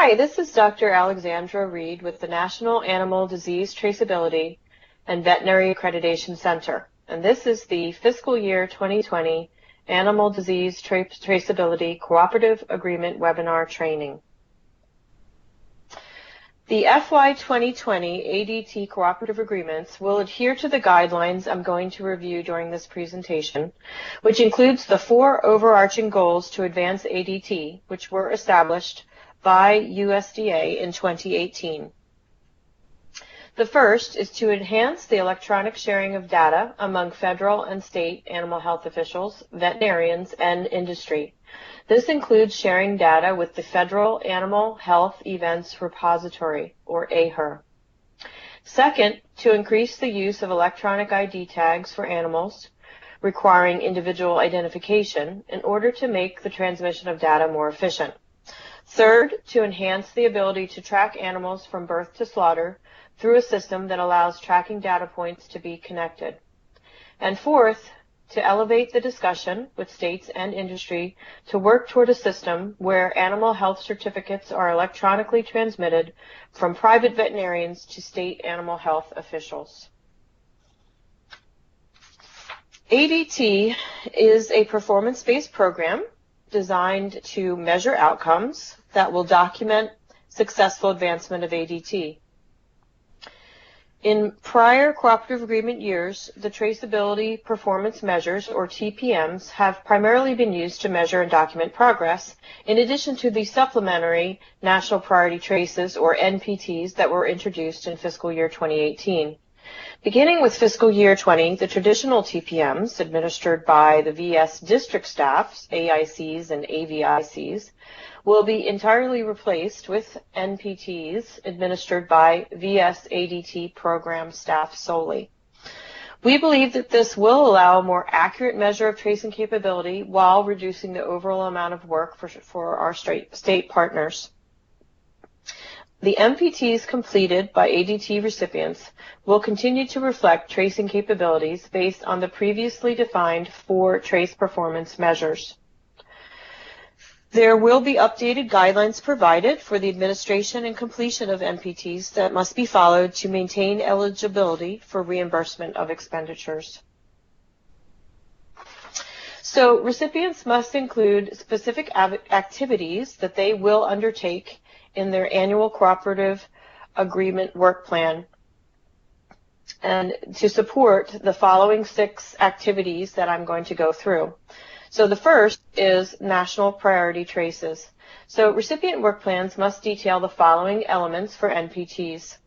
Hi, this is Dr. Alexandra Reed with the National Animal Disease Traceability and Veterinary Accreditation Center, and this is the fiscal year 2020 Animal Disease Traceability Cooperative Agreement Webinar Training. The FY 2020 ADT Cooperative Agreements will adhere to the guidelines I'm going to review during this presentation, which includes the 4 overarching goals to advance ADT, which were established by USDA in 2018. The first is to enhance the electronic sharing of data among federal and state animal health officials, veterinarians, and industry. This includes sharing data with the Federal Animal Health Events Repository, or AHER. Second, to increase the use of electronic ID tags for animals requiring individual identification in order to make the transmission of data more efficient. Third, to enhance the ability to track animals from birth to slaughter through a system that allows tracking data points to be connected. And fourth, to elevate the discussion with states and industry to work toward a system where animal health certificates are electronically transmitted from private veterinarians to state animal health officials. ADT is a performance-based program designed to measure outcomes that will document successful advancement of ADT. In prior cooperative agreement years, the traceability performance measures, or TPMs, have primarily been used to measure and document progress, in addition to the supplementary National Priority Traces, or NPTs, that were introduced in fiscal year 2018. Beginning with fiscal year 20, the traditional TPMs administered by the VS district staffs, AICs and AVICs, will be entirely replaced with NPTs administered by VS ADT program staff solely. We believe that this will allow a more accurate measure of tracing capability while reducing the overall amount of work for our state partners. The MPTs completed by ADT recipients will continue to reflect tracing capabilities based on the previously defined 4 trace performance measures. There will be updated guidelines provided for the administration and completion of MPTs that must be followed to maintain eligibility for reimbursement of expenditures. So recipients must include specific activities that they will undertake in their annual cooperative agreement work plan, and to support the following 6 activities that I'm going to go through. So the first is national priority traces. So recipient work plans must detail the following elements for NPTs.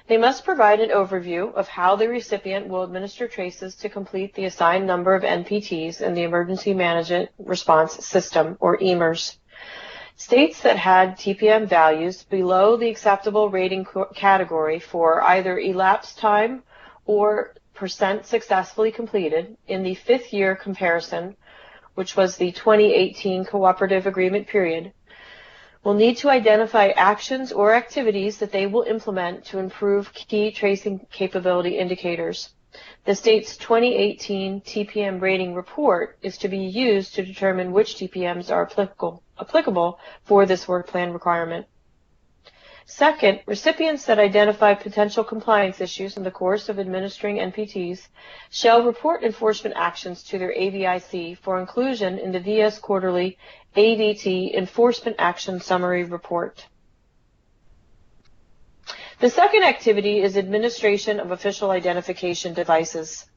They must provide an overview of how the recipient will administer traces to complete the assigned number of NPTs in the Emergency Management Response System, or EMRS. States that had TPM values below the acceptable rating category for either elapsed time or % successfully completed in the 5th year comparison, which was the 2018 cooperative agreement period, will need to identify actions or activities that they will implement to improve key tracing capability indicators. The state's 2018 TPM rating report is to be used to determine which TPMs are applicable for this work plan requirement. Second, recipients that identify potential compliance issues in the course of administering NPTs shall report enforcement actions to their AVIC for inclusion in the VS Quarterly ADT Enforcement Action Summary Report. The second activity is administration of official identification devices.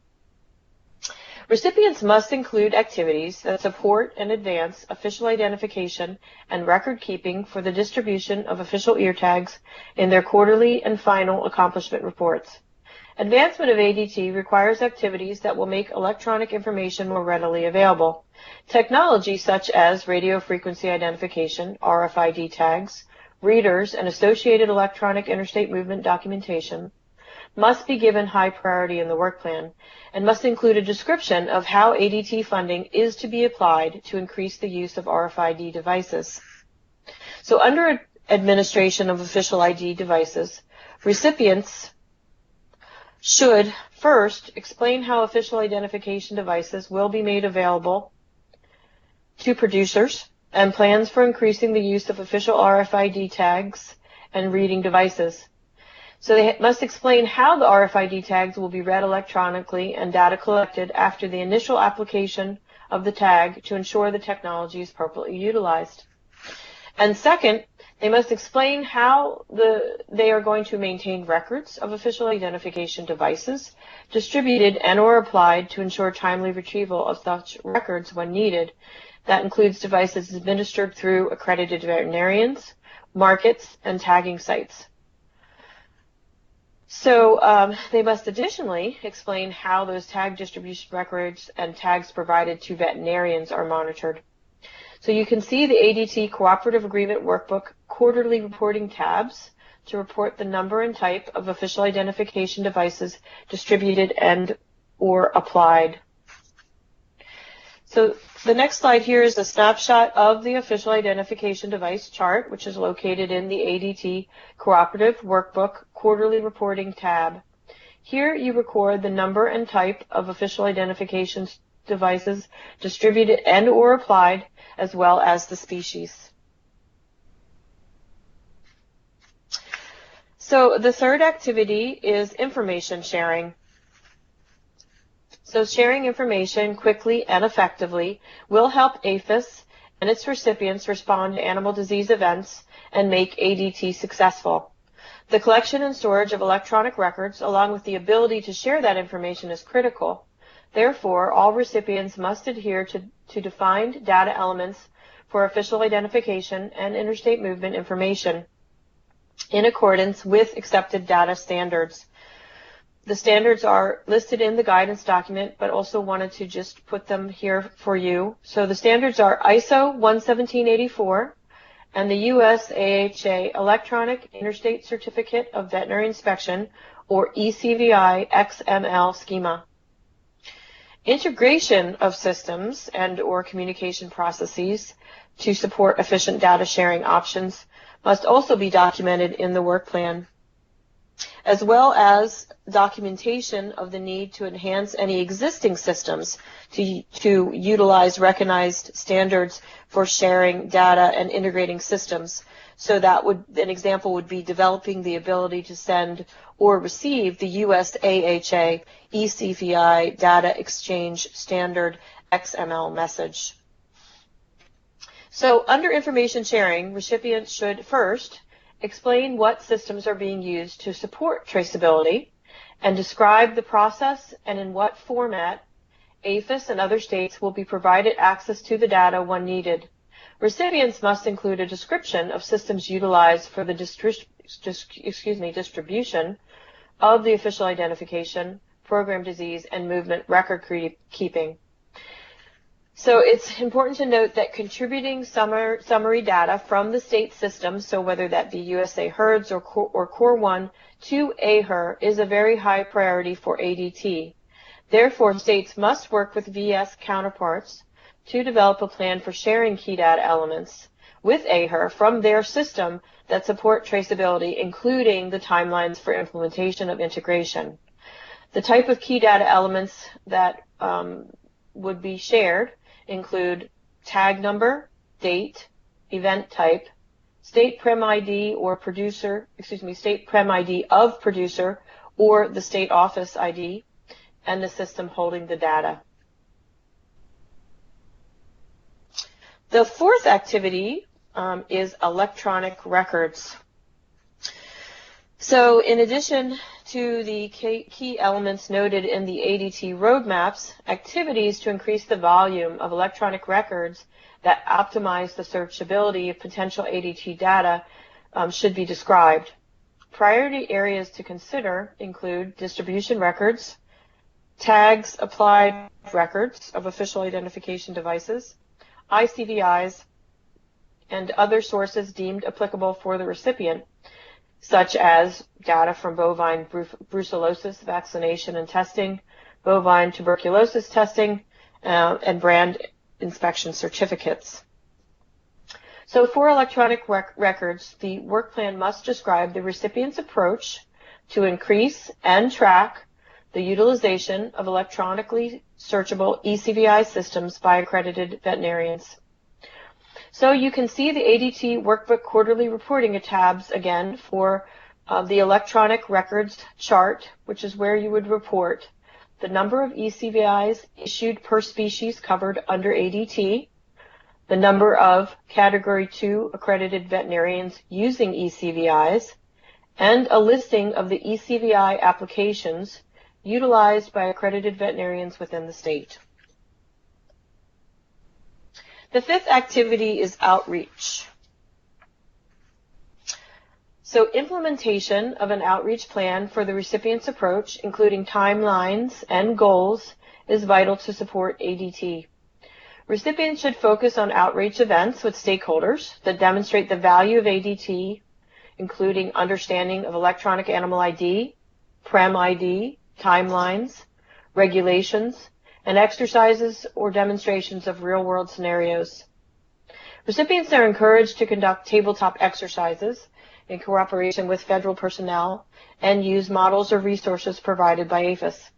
Recipients must include activities that support and advance official identification and record keeping for the distribution of official ear tags in their quarterly and final accomplishment reports. Advancement of ADT requires activities that will make electronic information more readily available. Technology such as radio frequency identification, RFID tags, readers, and associated electronic interstate movement documentation must be given high priority in the work plan and must include a description of how ADT funding is to be applied to increase the use of RFID devices. So under administration of official ID devices, recipients should first explain how official identification devices will be made available to producers and plans for increasing the use of official RFID tags and reading devices. So they must explain how the RFID tags will be read electronically and data collected after the initial application of the tag to ensure the technology is appropriately utilized. And second, they must explain how they are going to maintain records of official identification devices distributed and/or applied to ensure timely retrieval of such records when needed. That includes devices administered through accredited veterinarians, markets, and tagging sites. So they must additionally explain how those tag distribution records and tags provided to veterinarians are monitored. So you can see the ADT Cooperative Agreement Workbook quarterly reporting tabs to report the number and type of official identification devices distributed and or applied. So the next slide here is a snapshot of the official identification device chart, which is located in the ADT Cooperative Workbook Quarterly Reporting tab. Here you record the number and type of official identification devices distributed and or applied, as well as the species. So the third activity is information sharing. So sharing information quickly and effectively will help APES and its recipients respond to animal disease events and make ADT successful. The collection and storage of electronic records, along with the ability to share that information, is critical. Therefore, all recipients must adhere to defined data elements for official identification and interstate movement information in accordance with accepted data standards. The standards are listed in the guidance document, but also wanted to just put them here for you. So the standards are ISO 11784 and the US AHA Electronic Interstate Certificate of Veterinary Inspection, or ECVI XML schema. Integration of systems and or communication processes to support efficient data sharing options must also be documented in the work plan, as well as documentation of the need to enhance any existing systems to utilize recognized standards for sharing data and integrating systems. So that an example would be developing the ability to send or receive the US AHA ECVI Data Exchange Standard XML message. So under information sharing, recipients should first explain what systems are being used to support traceability and describe the process and in what format APHIS and other states will be provided access to the data when needed. Recipients must include a description of systems utilized for the distribution of the official identification, program disease, and movement record keeping. So it's important to note that contributing summary data from the state system, so whether that be USA HERDS or Core 1 to AHER, is a very high priority for ADT. Therefore, states must work with VS counterparts to develop a plan for sharing key data elements with AHER from their system that support traceability, including the timelines for implementation of integration. The type of key data elements that would be shared include tag number, date, event type, state prem ID or producer, state prem ID of producer or the state office ID, and the system holding the data. The fourth activity is electronic records. So in addition to the key elements noted in the ADT roadmaps, activities to increase the volume of electronic records that optimize the searchability of potential ADT data should be described. Priority areas to consider include distribution records, tags applied records of official identification devices, ICVIs, and other sources deemed applicable for the recipient, such as data from bovine brucellosis vaccination and testing, bovine tuberculosis testing, and brand inspection certificates. So for electronic records, the work plan must describe the recipient's approach to increase and track the utilization of electronically searchable ECVI systems by accredited veterinarians. So you can see the ADT Workbook Quarterly Reporting tabs again for the electronic records chart, which is where you would report the number of ECVIs issued per species covered under ADT, the number of Category 2 accredited veterinarians using ECVIs, and a listing of the ECVI applications utilized by accredited veterinarians within the state. The fifth activity is outreach. So implementation of an outreach plan for the recipient's approach, including timelines and goals, is vital to support ADT. Recipients should focus on outreach events with stakeholders that demonstrate the value of ADT, including understanding of electronic animal ID, PREM ID, timelines, regulations, and exercises or demonstrations of real-world scenarios. Recipients are encouraged to conduct tabletop exercises in cooperation with federal personnel and use models or resources provided by APES.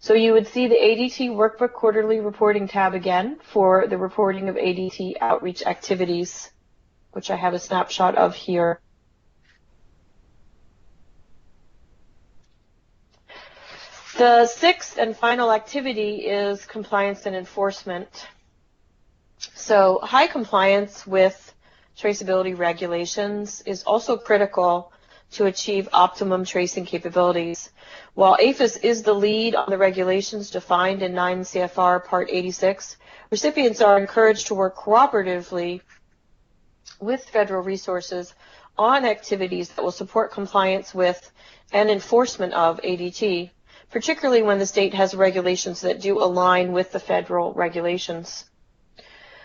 So you would see the ADT Workbook Quarterly Reporting tab again for the reporting of ADT outreach activities, which I have a snapshot of here. The sixth and final activity is compliance and enforcement. So high compliance with traceability regulations is also critical to achieve optimum tracing capabilities. While APHIS is the lead on the regulations defined in 9 CFR Part 86, recipients are encouraged to work cooperatively with federal resources on activities that will support compliance with and enforcement of ADT, particularly when the state has regulations that do align with the federal regulations.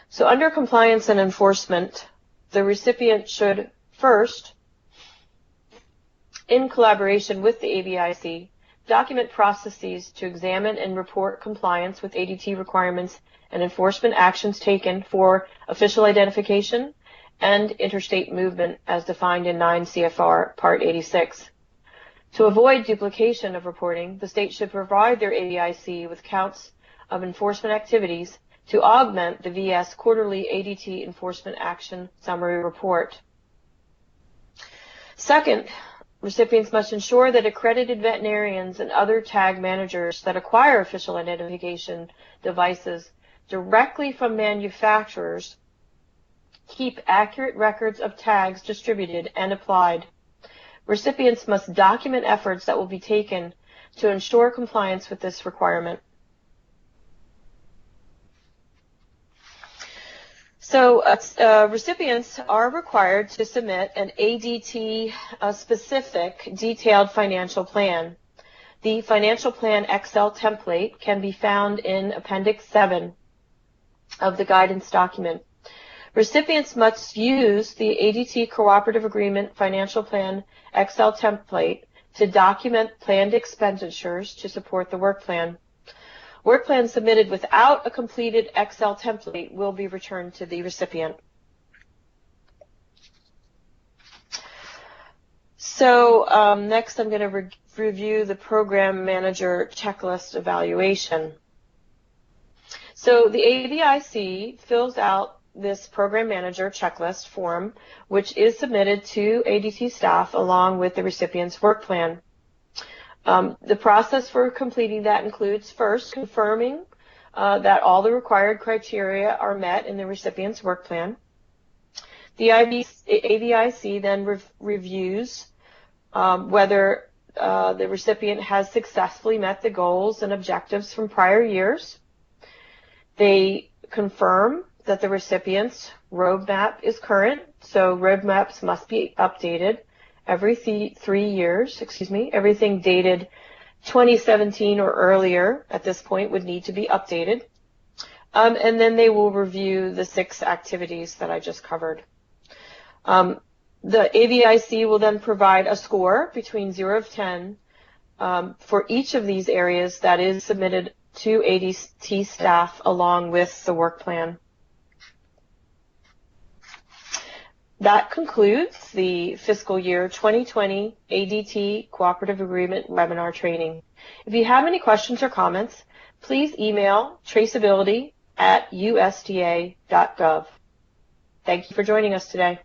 So under compliance and enforcement, the recipient should first, in collaboration with the ABIC, document processes to examine and report compliance with ADT requirements and enforcement actions taken for official identification and interstate movement as defined in 9 CFR Part 86. To avoid duplication of reporting, the state should provide their ABIC with counts of enforcement activities to augment the VS Quarterly ADT Enforcement Action Summary Report. Second, recipients must ensure that accredited veterinarians and other tag managers that acquire official identification devices directly from manufacturers keep accurate records of tags distributed and applied. Recipients must document efforts that will be taken to ensure compliance with this requirement. So recipients are required to submit an ADT-specific detailed financial plan. The financial plan Excel template can be found in Appendix 7 of the guidance document. Recipients must use the ADT Cooperative Agreement Financial Plan Excel template to document planned expenditures to support the work plan. Work plans submitted without a completed Excel template will be returned to the recipient. So next I'm going to review the Program Manager Checklist Evaluation. So the AVIC fills out this Program Manager Checklist form, which is submitted to ADT staff along with the recipient's work plan. The process for completing that includes first confirming that all the required criteria are met in the recipient's work plan. The AVIC then reviews whether the recipient has successfully met the goals and objectives from prior years. They confirm that the recipient's roadmap is current, so roadmaps must be updated every 3 years, everything dated 2017 or earlier at this point would need to be updated. And then they will review the 6 activities that I just covered. The AVIC will then provide a score between 0 to 10 for each of these areas that is submitted to ADT staff along with the work plan. That concludes the fiscal year 2020 ADT Cooperative Agreement webinar training. If you have any questions or comments, please email traceability@usda.gov. Thank you for joining us today.